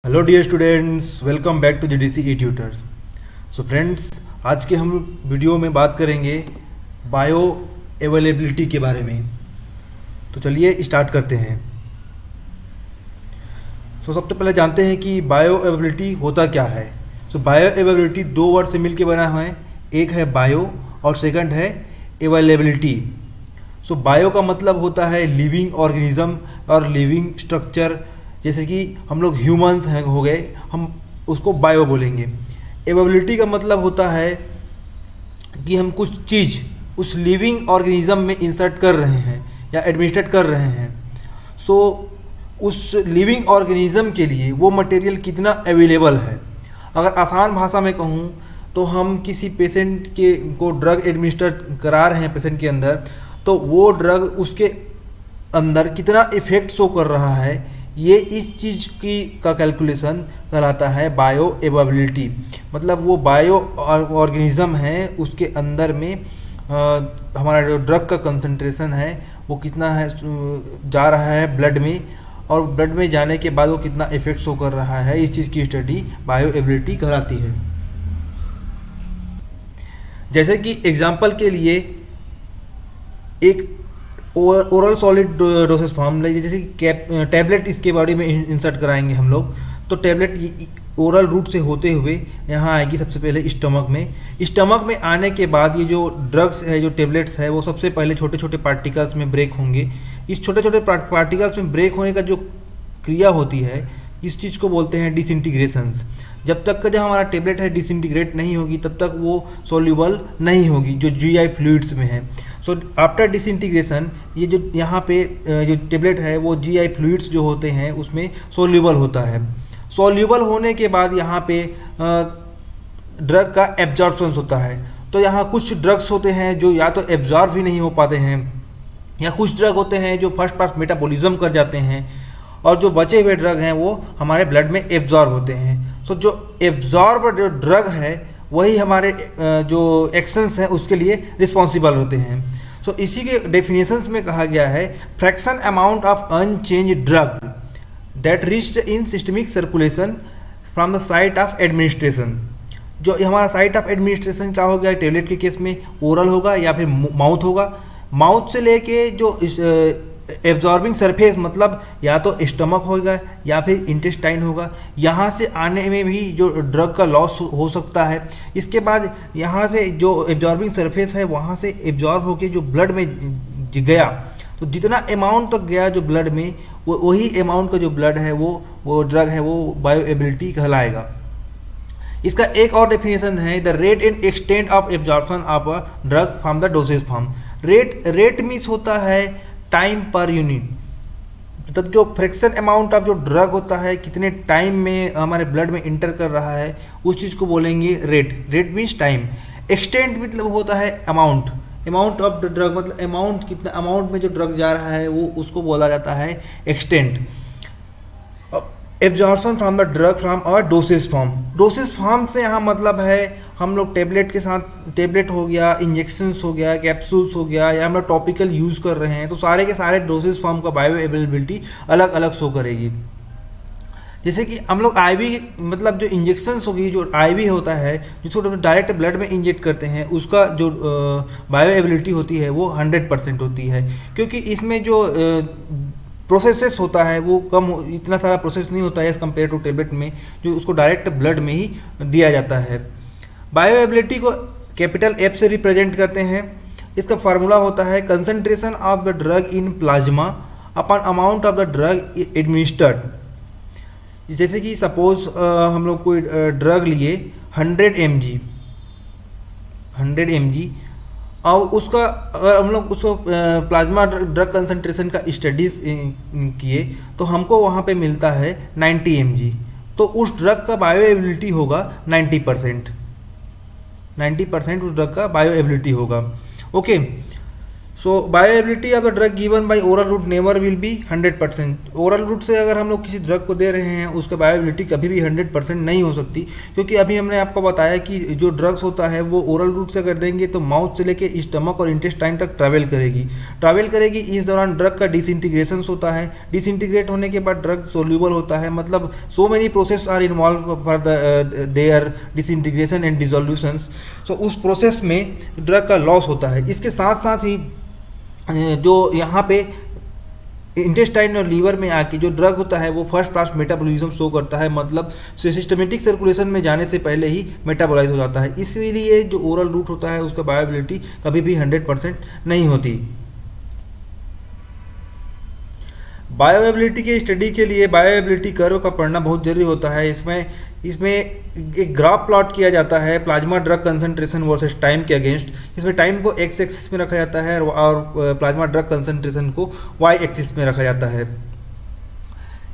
Hello dear students, welcome back to GDC e tutors. So friends, आज के हम video में बात करेंगे बायो अवेलेबिलिटी के बारे में। तो चलिए स्टार्ट करते हैं। सबसे पहले जानते हैं कि बायो अवेलेबिलिटी होता क्या है। बायो अवेलेबिलिटी दो वर्ड से मिलकर बना हुआ है। एक है बायो और सेकंड है अवेलेबिलिटी। बायो का मतलब होता है लिविंग ऑर्गेनिज्म और लिविंग स्ट्रक्चर, जैसे कि हम लोग ह्यूमंस हैं हो गए, हम उसको बायो बोलेंगे। एवेबिलिटी का मतलब होता है कि हम कुछ चीज़ उस लिविंग ऑर्गेनिज्म में इंसर्ट कर रहे हैं या एडमिनिस्ट्रेट कर रहे हैं। उस लिविंग ऑर्गेनिज्म के लिए वो मटेरियल कितना अवेलेबल है। अगर आसान भाषा में कहूँ तो हम किसी पेशेंट को ड्रग एडमिनिस्टर करा रहे हैं पेशेंट के अंदर, तो वो ड्रग उसके अंदर कितना इफेक्ट शो कर रहा है, ये इस चीज़ का कैलकुलेशन कहलाता है बायो अवेलेबिलिटी। मतलब वो बायो ऑर्गेनिज्म है, उसके अंदर में हमारा जो ड्रग का कंसंट्रेशन है वो कितना है, जा रहा है ब्लड में, और ब्लड में जाने के बाद वो कितना इफेक्ट शो कर रहा है, इस चीज़ की स्टडी बायो अवेलेबिलिटी कहलाती है। जैसे कि एग्जांपल के लिए एक ओरल सॉलिड डोसेज फॉर्म, जैसे कि टैबलेट इसके बारे में इंसर्ट कराएंगे हम लोग। तो टैबलेट ओरल रूट से होते हुए यहाँ आएगी सबसे पहले स्टमक में। स्टमक में आने के बाद ये जो ड्रग्स है, जो टैबलेट्स है, वो सबसे पहले छोटे छोटे पार्टिकल्स में ब्रेक होंगे। इस छोटे छोटे पार्टिकल्स में ब्रेक होने का जो क्रिया होती है, इस चीज़ को बोलते हैं डिसइंटीग्रेशंस। जब तक का जो हमारा टेबलेट है डिसइंटीग्रेट नहीं होगी तब तक वो सॉल्यूबल नहीं होगी जो जीआई फ्लूइड्स में है। आफ्टर डिसइंटीग्रेशन ये जो यहाँ पे जो टेबलेट है वो जीआई फ्लूइड्स जो होते हैं उसमें सॉल्यूबल होता है। सॉल्यूबल होने के बाद यहाँ पे ड्रग का एब्जॉर्प्शन होता है। तो यहाँ कुछ ड्रग्स होते हैं जो या तो एब्जॉर्ब ही नहीं हो पाते हैं, या कुछ ड्रग होते हैं जो फर्स्ट पास मेटाबॉलिज्म कर जाते हैं, और जो बचे हुए ड्रग हैं वो हमारे ब्लड में एब्जॉर्ब होते हैं। जो एब्जॉर्ब जो ड्रग है वही हमारे जो एक्शंस हैं उसके लिए रिस्पॉन्सिबल होते हैं। इसी के डेफिनेशंस में कहा गया है fraction amount of unchange drug that reached in systemic circulation from the site of administration. जो हमारा साइट ऑफ एडमिनिस्ट्रेशन क्या हो गया, टेबलेट के केस में ओरल होगा या फिर माउथ होगा। माउथ से लेके जो एब्जॉर्बिंग सरफेस, मतलब या तो स्टमक होगा या फिर इंटेस्टाइन होगा, यहाँ से आने में भी जो ड्रग का लॉस हो सकता है। इसके बाद यहाँ से जो एब्जॉर्बिंग सरफेस है वहाँ से एब्जॉर्ब होके जो ब्लड में गया, तो जितना अमाउंट तक गया जो ब्लड में, वो वही अमाउंट का जो ब्लड है वो ड्रग है, वो बायो अवेलेबिलिटी कहलाएगा। इसका एक और डेफिनेशन है the rate and extent of absorption of a drug from the dosage form. Rate means होता है टाइम पर यूनिट, मतलब जो फ्रैक्शन अमाउंट ऑफ जो ड्रग होता है कितने टाइम में हमारे ब्लड में इंटर कर रहा है, उस चीज़ को बोलेंगे rate. Rate means time. Extent मतलब होता है अमाउंट ऑफ द ड्रग, मतलब अमाउंट कितना अमाउंट में जो ड्रग जा रहा है वो उसको बोला जाता है extent. Absorption from the drug from a dosage form. Dosage form से यहाँ मतलब है हम लोग टेबलेट के साथ, टेबलेट हो गया, इंजेक्शंस हो गया, कैप्सूल्स हो गया, या हम लोग टॉपिकल यूज़ कर रहे हैं, तो सारे के सारे डोसेज फॉर्म का बायो अवेलेबिलिटी अलग अलग शो करेगी। जैसे कि हम लोग आईवी, मतलब जो इंजेक्शंस होगी, जो आईवी होता है जिसको डायरेक्ट ब्लड में इंजेक्ट करते हैं, उसका जो बायो अवेलेबिलिटी होती है वो 100% होती है, क्योंकि इसमें जो प्रोसेसेस होता है वो कम, इतना सारा प्रोसेस नहीं होता है एज कम्पेयर टू टेबलेट में, जो उसको डायरेक्ट ब्लड में ही दिया जाता है। बायो अवेलेबिलिटी को कैपिटल एफ से रिप्रेजेंट करते हैं। इसका फार्मूला होता है concentration of the drug in plasma upon amount of the drug administered. जैसे कि सपोज हम लोग कोई ड्रग लिए 100 mg, और उसका अगर हम लोग उसको प्लाज्मा ड्रग कंसंट्रेशन का स्टडीज किए तो हमको वहाँ पे मिलता है 90 mg, तो उस ड्रग का बायो अवेलेबिलिटी होगा 90% उस ड्रग का बायो अवेलेबिलिटी होगा। Okay, so bioability of the drug given by oral route never will be 100%। Oral route से अगर हम लोग किसी ड्रग को दे रहे हैं उसका बायोएबिलिटी कभी भी 100% नहीं हो सकती, क्योंकि अभी हमने आपको बताया कि जो ड्रग्स होता है वो ओरल रूट से अगर देंगे तो माउथ से लेके स्टमक और इंटेस्टाइन तक ट्रैवल करेगी। इस दौरान ड्रग का डिसइंटीग्रेशन होता है, डिसइंटीग्रेट होने के बाद ड्रग सोल्यूबल होता है, मतलब so many process are involve for the their disintegration and dissolutions. So उस प्रोसेस में ड्रग का लॉस होता है। इसके साथ साथ ही जो यहाँ पे इंटेस्टाइन और लीवर में आके जो ड्रग होता है वो फर्स्ट क्लास मेटाबॉलिज्म शो करता है, मतलब सिस्टमेटिक सर्कुलेशन में जाने से पहले ही मेटाबोलाइज हो जाता है। इसीलिए जो ओरल रूट होता है उसका बायोएबिलिटी कभी भी 100% नहीं होती। बायोएबिलिटी के स्टडी के लिए बायोएबिलिटी कर्व का पढ़ना बहुत जरूरी होता है। इसमें एक ग्राफ प्लॉट किया जाता है plasma drug concentration versus time के अगेंस्ट। इसमें टाइम को एक्स एक्सिस में रखा जाता है और प्लाज्मा ड्रग कंसंट्रेशन को वाई एक्सिस में रखा जाता है।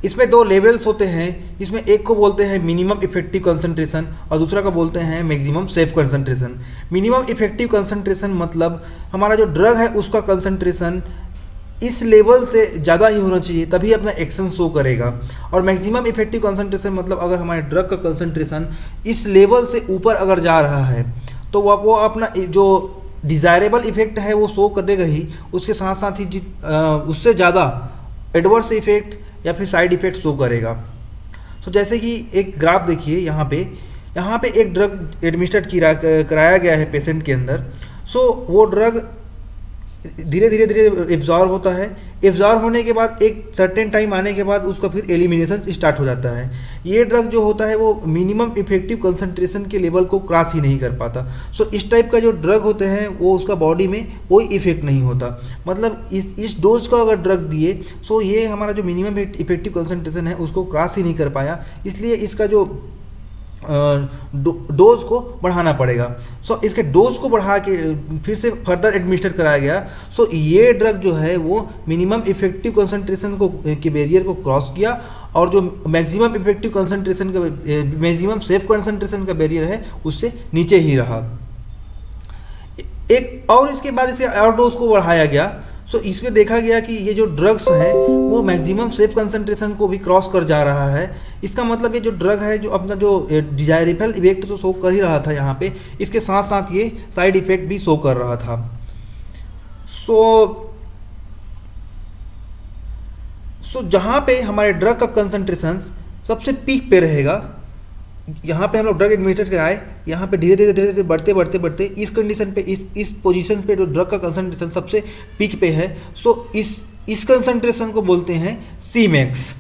इसमें दो लेवल्स होते हैं, इसमें एक को बोलते हैं मिनिमम इफेक्टिव कंसंट्रेशन और दूसरा को बोलते हैं maximum safe concentration. Minimum effective concentration मतलब हमारा जो ड्रग है उसका कंसंट्रेशन इस लेवल से ज़्यादा ही होना चाहिए तभी अपना एक्शन शो करेगा, और मैक्सिमम इफेक्टिव कंसंट्रेशन मतलब अगर हमारे ड्रग का कंसंट्रेशन इस लेवल से ऊपर अगर जा रहा है तो वो अपना जो डिज़ायरेबल इफेक्ट है वो शो करेगा ही, उसके साथ साथ ही उससे ज़्यादा एडवर्स इफेक्ट या फिर साइड इफेक्ट शो करेगा। सो जैसे कि एक ग्राफ देखिए, यहाँ पे एक ड्रग एडमिनिस्ट्रेट कराया गया है पेशेंट के अंदर। सो वो ड्रग धीरे धीरे एब्जॉर्व होता है। एब्जॉर्व होने के बाद एक सर्टेन टाइम आने के बाद उसका फिर एलिमिनेशन स्टार्ट हो जाता है। ये ड्रग जो होता है वो मिनिमम इफेक्टिव कंसंट्रेशन के लेवल को क्रॉस ही नहीं कर पाता। सो इस टाइप का जो ड्रग होते हैं वो उसका बॉडी में कोई इफेक्ट नहीं होता, मतलब इस डोज का अगर ड्रग दिए सो ये हमारा जो मिनिमम इफेक्टिव कंसंट्रेशन है उसको क्रॉस ही नहीं कर पाया, इसलिए इसका जो डोज को बढ़ाना पड़ेगा। सो इसके डोज को बढ़ा के फिर से फर्दर एडमिनिस्टर कराया गया। सो ये ड्रग जो है वो मिनिमम इफेक्टिव कंसंट्रेशन को के बैरियर को क्रॉस किया और जो मैक्सिमम इफेक्टिव कंसंट्रेशन का मैक्सिमम सेफ कंसंट्रेशन का बैरियर है उससे नीचे ही रहा। एक और इसके बाद इसे और डोज को बढ़ाया गया। सो इसमें देखा गया कि ये जो ड्रग्स हैं वो मैक्सिमम सेफ कंसंट्रेशन को भी क्रॉस कर जा रहा है। इसका मतलब ये जो ड्रग है जो अपना जो डिजायरेबल इफेक्ट तो शो कर ही रहा था यहाँ पे, इसके साथ साथ ये साइड इफेक्ट भी शो कर रहा था। सो जहाँ पे हमारे ड्रग का कंसंट्रेशन सबसे पीक पे रहेगा, यहाँ पे हम लोग ड्रग एडमिनिस्टर कराए, यहाँ पे धीरे धीरे बढ़ते इस कंडीशन पे इस पोजीशन पे जो ड्रग का कंसंट्रेशन सबसे पीक पे है, सो इस कंसंट्रेशन को बोलते हैं सी मैक्स।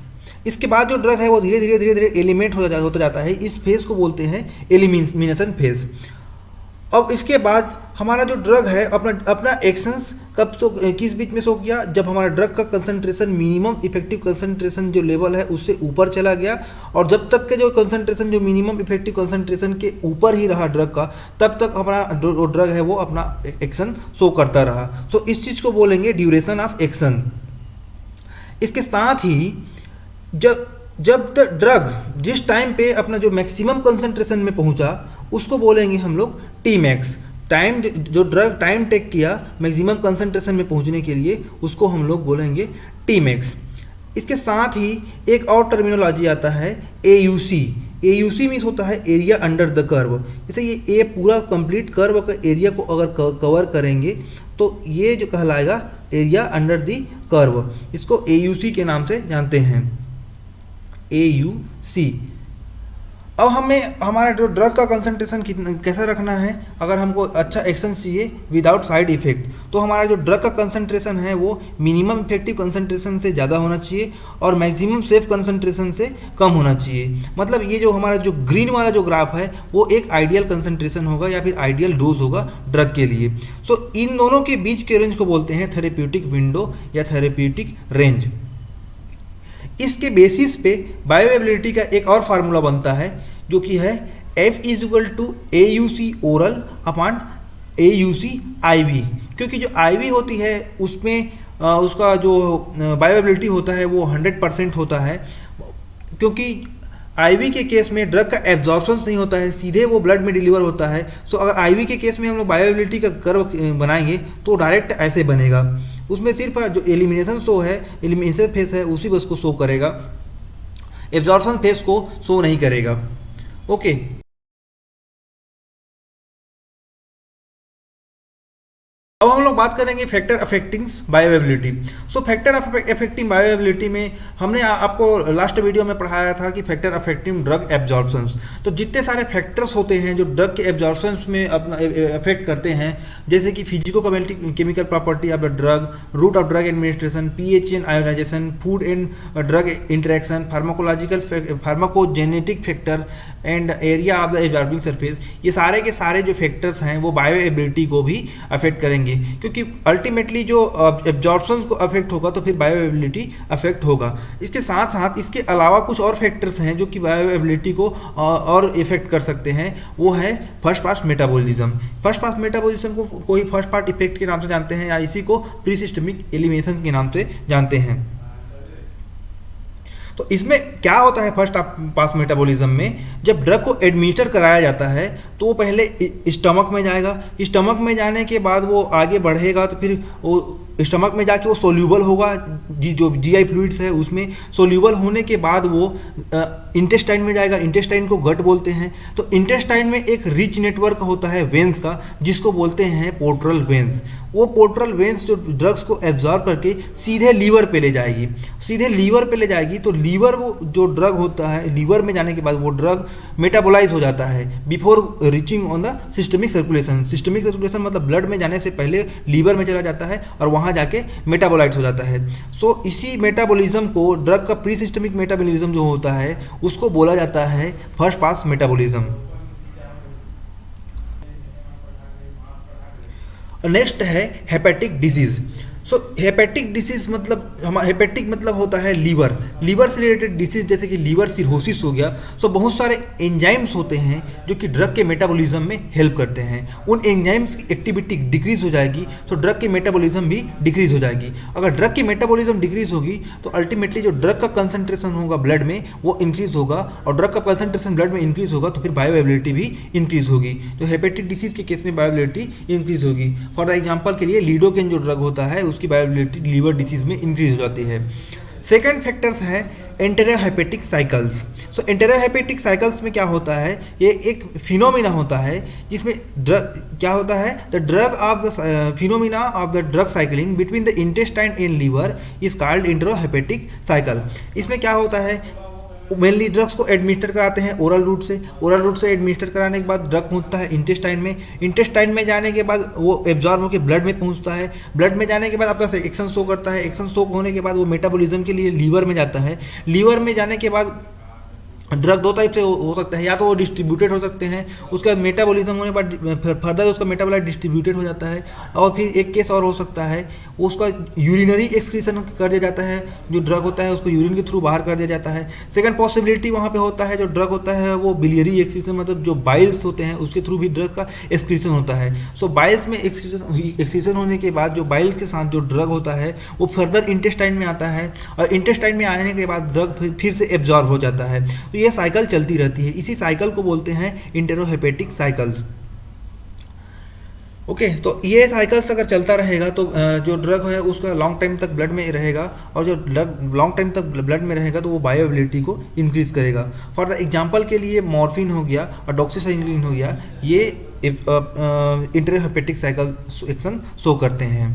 इसके बाद जो ड्रग है वो धीरे धीरे एलिमिनेट होता जाता है, इस फेज को बोलते हैं एलिमिनेशन फेज। अब इसके बाद हमारा जो ड्रग है अपना एक्शंस किस बीच में शो किया, जब हमारा ड्रग का कंसंट्रेशन मिनिमम इफेक्टिव कंसंट्रेशन जो लेवल है उससे ऊपर चला गया, और जब तक के जो कंसंट्रेशन जो मिनिमम इफेक्टिव कंसंट्रेशन के ऊपर ही रहा ड्रग का, तब तक हमारा जो ड्रग है वो अपना एक्शन शो करता रहा। सो इस चीज़ को बोलेंगे ड्यूरेशन ऑफ एक्शन। इसके साथ ही जब ड्रग जिस टाइम पे अपना जो मैक्सिमम कंसंट्रेशन में पहुंचा उसको बोलेंगे हम लोग टी मैक्स। टाइम जो ड्रग टाइम टेक किया मैक्सिमम कंसंट्रेशन में पहुंचने के लिए उसको हम लोग बोलेंगे टी मैक्स। इसके साथ ही एक और टर्मिनोलॉजी आता है AUC। AUC मीन्स होता है एरिया अंडर द कर्व। जैसे ये पूरा कंप्लीट कर्व का एरिया को अगर कवर करेंगे तो ये जो कहलाएगा एरिया अंडर द कर्व, इसको AUC के नाम से जानते हैं, AUC। अब हमें हमारा जो ड्रग का कंसंट्रेशन कैसा रखना है, अगर हमको अच्छा एक्शन चाहिए विदाउट साइड इफेक्ट, तो हमारा जो ड्रग का कंसंट्रेशन है वो मिनिमम इफेक्टिव कंसंट्रेशन से ज़्यादा होना चाहिए और मैक्सिमम सेफ कंसंट्रेशन से कम होना चाहिए। मतलब ये जो हमारा जो ग्रीन वाला जो ग्राफ है वो एक आइडियल कंसंट्रेशन होगा या फिर आइडियल डोज होगा ड्रग के लिए। सो इन दोनों के बीच के रेंज को बोलते हैं थेरेप्यूटिक विंडो या थेरेप्यूटिक रेंज। इसके बेसिस पे बायोअवेलेबिलिटी का एक और फार्मूला बनता है जो कि है F = AUC oral upon AUC IV, क्योंकि जो IV होती है उसमें उसका जो बायोअवेलेबिलिटी होता है वो 100% होता है, क्योंकि आईवी के केस में ड्रग का एब्जॉर्प्शन नहीं होता है, सीधे वो ब्लड में डिलीवर होता है। सो अगर आईवी के केस में हम लोग बायोअवेलेबिलिटी का कर्व बनाएंगे तो डायरेक्ट ऐसे बनेगा। उसमें सिर्फ जो एलिमिनेशन शो है, एलिमिनेशन फेस है, उसी बस को शो करेगा, एब्जॉर्प्शन फेस को शो नहीं करेगा। ओके, अब हम लोग बात करेंगे फैक्टर अफेक्टिंग बायोअवेलेबिलिटी। सो फैक्टर अफेक्टिंग बायोअवेलेबिलिटी में हमने आपको लास्ट वीडियो में पढ़ाया था कि फैक्टर अफेक्टिंग ड्रग एब्जॉर्प्शंस। तो जितने सारे फैक्टर्स होते हैं जो ड्रग के एब्जॉर्प्शंस में अपना अफेक्ट करते हैं, जैसे कि physico chemical property of the drug, route of drug administration, pH and ionization, food and drug interaction, pharmacogenetic factor and area of the absorbing surface, ये सारे के सारे जो फैक्टर्स हैं वो बायोअवेलेबिलिटी को भी अफेक्ट करेंगे, क्योंकि अल्टीमेटली जो एब्जॉर्प्शन को अफेक्ट होगा तो फिर बायोअवेलेबिलिटी अफेक्ट होगा। इसके साथ साथ इसके अलावा कुछ और फैक्टर्स हैं जो कि बायोअवेलेबिलिटी को और इफेक्ट कर सकते हैं, वो है first pass metabolism. First pass metabolism को कोई फर्स्ट पार्ट इफेक्ट के नाम से जानते हैं या इसी को प्री सिस्टमिक एलिमिनेशन के नाम से जानते हैं। तो इसमें क्या होता है फर्स्ट पास मेटाबॉलिज्म में, जब ड्रग को एडमिनिस्टर कराया जाता है तो वो पहले स्टमक में जाएगा, स्टमक में जाने के बाद वो आगे बढ़ेगा तो फिर वो स्टमक में जाके वो सोल्यूबल होगा, जो जीआई फ्लूइड्स है उसमें सोल्यूबल होने के बाद वो इंटेस्टाइन में जाएगा, इंटेस्टाइन को गट बोलते हैं। तो इंटेस्टाइन में एक रिच नेटवर्क होता है वेंस का, जिसको बोलते हैं पोर्टल वेंस। वो पोर्टल वेंस जो ड्रग्स को एब्जॉर्ब करके सीधे लीवर पे ले जाएगी, सीधे लीवर पे ले जाएगी। तो लीवर वो जो ड्रग होता है, लीवर में जाने के बाद वो ड्रग मेटाबोलाइज हो जाता है before reaching on the systemic circulation. Systemic circulation मतलब ब्लड में जाने से पहले लीवर में चला जाता है और वहाँ जाके मेटाबोलाइज हो जाता है। सो इसी मेटाबॉलिज्म को, ड्रग का प्री सिस्टमिक मेटाबॉलिज्म जो होता है उसको बोला जाता है फर्स्ट पास मेटाबॉलिज्म। नेक्स्ट है हेपेटिक डिजीज। सो हेपेटिक डिसीज मतलब हमारा हेपेटिक मतलब होता है लीवर, लीवर से रिलेटेड डिसीज जैसे कि लीवर सिरोसिस हो गया। सो बहुत सारे एंजाइम्स होते हैं जो कि ड्रग के मेटाबॉलिज्म में हेल्प करते हैं। उन एंजाइम्स की एक्टिविटी डिक्रीज हो जाएगी तो ड्रग की मेटाबॉलिज्म भी डिक्रीज हो जाएगी। अगर ड्रग की मेटाबॉलिज्म डिक्रीज होगी तो अल्टीमेटली जो ड्रग का कंसंट्रेशन होगा ब्लड में वो इंक्रीज होगा, और ड्रग का कंसंट्रेशन ब्लड में इंक्रीज होगा तो फिर बायोअवेलेबिलिटी भी इंक्रीज होगी। तो हेपेटिक डिसीज के केस में बायोअवेलेबिलिटी इंक्रीज होगी। फॉर द एग्जाम्पल के लिए लीडोकेन जो ड्रग होता है उसकी बायोअवेलेबिलिटी लीवर डिसीज में इंक्रीज हो जाती है। सेकेंड फैक्टर्स है एंटेरोहेपेटिक साइकिल्स। सो एंटेरोहेपेटिक साइकिल्स में क्या होता है, ये एक फिनोमिना होता है जिसमें ड्रग क्या होता है, the drug of the phenomena of the drug cycling between the intestine and liver is called enterohepatic cycle. इसमें क्या होता है, मेनली ड्रग्स को एडमिनिस्टर कराते हैं ओरल रूट से, ओरल रूट से एडमिनिस्टर कराने के बाद ड्रग पहुंचता है इंटेस्टाइन में, इंटेस्टाइन में जाने के बाद वो एब्जॉर्ब होकर ब्लड में पहुंचता है, ब्लड में जाने के बाद अपना एक्शन शो करता है, एक्शन शो होने के बाद वो मेटाबॉलिज्म के लिए लीवर में जाता है, लीवर में जाने के बाद ड्रग दो टाइप से हो सकते हैं, या तो वो डिस्ट्रीब्यूटेड हो सकते हैं, उसके बाद मेटाबॉलिज्म होने के बाद फर्दर उसका मेटाबोलाइट डिस्ट्रीब्यूटेड हो जाता है, और फिर एक केस और हो सकता है उसका यूरिनरी एक्सक्रीशन कर दिया जाता है, जो ड्रग होता है उसको यूरिन के थ्रू बाहर कर दिया जाता है। सेकंड पॉसिबिलिटी वहाँ पे होता है जो ड्रग होता है वो बिलियरी एक्सक्रीशन मतलब जो बाइल्स होते हैं उसके थ्रू भी ड्रग का एक्सक्रीशन होता है। सो बाइल्स में एक्सक्रीशन होने के बाद जो बाइल्स के साथ जो ड्रग होता है वो फर्दर इंटेस्टाइन में आता है, और इंटेस्टाइन में आने के बाद ड्रग फिर से एब्जॉर्ब हो जाता है। तो ये साइकिल चलती रहती है, इसी साइकिल को बोलते हैं इंटेरोहेपेटिक साइकिल्स। ओके, तो ये साइकिल्स अगर चलता रहेगा तो जो ड्रग है उसका लॉन्ग टाइम तक ब्लड में रहेगा, और जो ड्रग लॉन्ग टाइम तक ब्लड में रहेगा तो वो बायोअवेलेबिलिटी को इंक्रीज करेगा। फॉर द एग्जांपल के लिए मॉर्फिन हो गया और डॉक्सीसाइक्लिन हो गया, ये इंटेरोहेपेटिक साइकिल एक्शन शो करते हैं।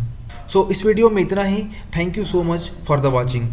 सो इस वीडियो में इतना ही। Thank you so much for the watching.